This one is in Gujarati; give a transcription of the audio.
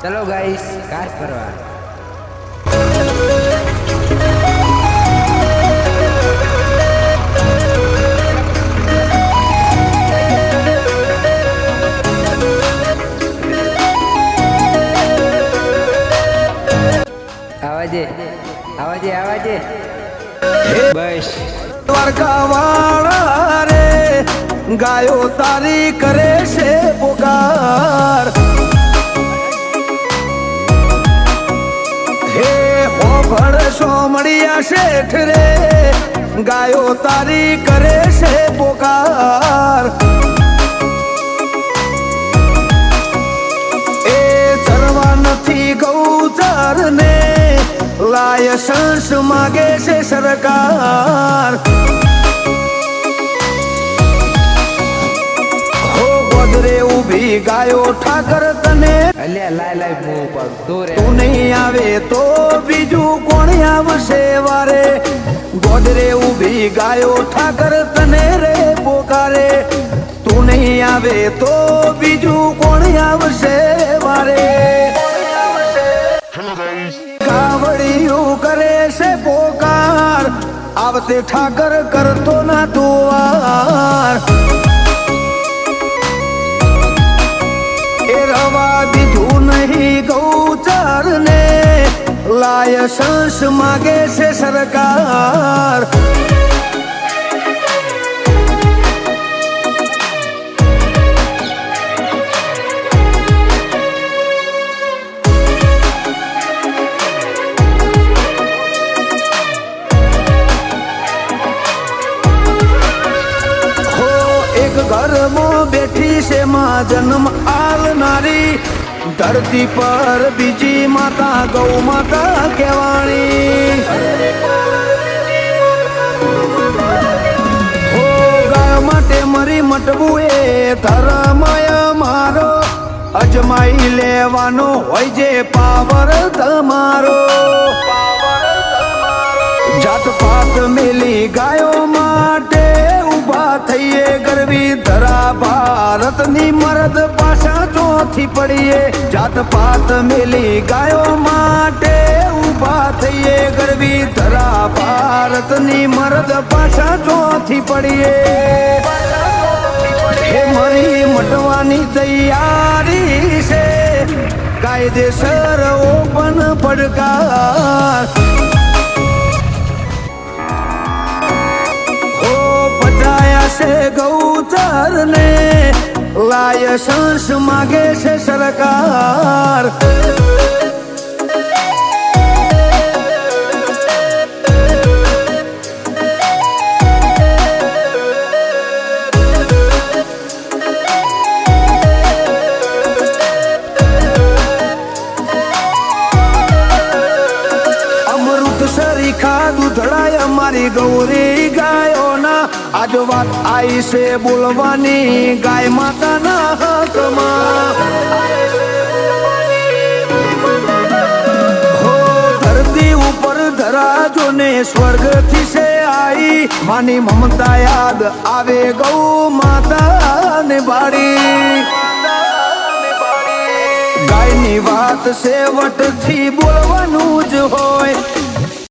चलो गाइस कार फरवा आवाजे आवाजे आवाजे बस દ્વારકાવાળા રે ગાયો તારી કરે છે પુકાર હે હોભળ સોમડિયા શેઠ રે ગાયો તારી કરે છે પુકાર એ ચરવા નથી ગૌચર ને લાયસન્સ માગે છે સરકાર હો ગોદરે ઊભી ગાયો ઠાકર તને અલ્યા લાય લાય મું પર દૂર તું નહીં આવે તો બીજું કોણ આવશે વારે ગોદરે ઊભી ગાયો ઠાકર તને રે પોકારે તું નહીં આવે તો બીજું કોણ આવશે વારે કાવડિયું કરે છે પોકાર આવતે ઠાકર કરતો ના તુવાર એ રવા દીધું નહીં ગૌચર ને લાયસન્સ માગે છે સરકાર ઘરમાં બેઠી છે માં જન્મ આલનારી ધરતી પર બીજી માતા ગૌ માતા કહેવાણી હો ગાય માટે મરી મટવું એ ધર્મય મારો અજમાઈ લેવાનો હોય જે પાવર તમારો જાત પાત મેલી ગાયો માટે ઉભા થઈએ ગરવી ધરા ભારતની મરદ પાછા ચોથી પડીએ જાત પાત મેલી ગાયો માટે ઉભા થઈએ ગરવી ધરા ભારતની મરદ પાછા ચોથી પડીએ હે મરી મટવાની તૈયારી છે કાયદેસર ઓપન પડકાર છે ગૌચર ને લાયસન્સ માગે છે સરકાર અમૃતસરી ખાધું ધડાય અમારી ગૌરી ગાયોના આજ વાત આઈ છે બોલવાની ગાય માતાના હકમાં હો ધરતી ઉપર ધરાજો ને સ્વર્ગથી છે આઈ માની મમતા યાદ આવે ગૌ માતા ને બાળી ગાયની વાત સેવટથી બોલવાનું જ હોય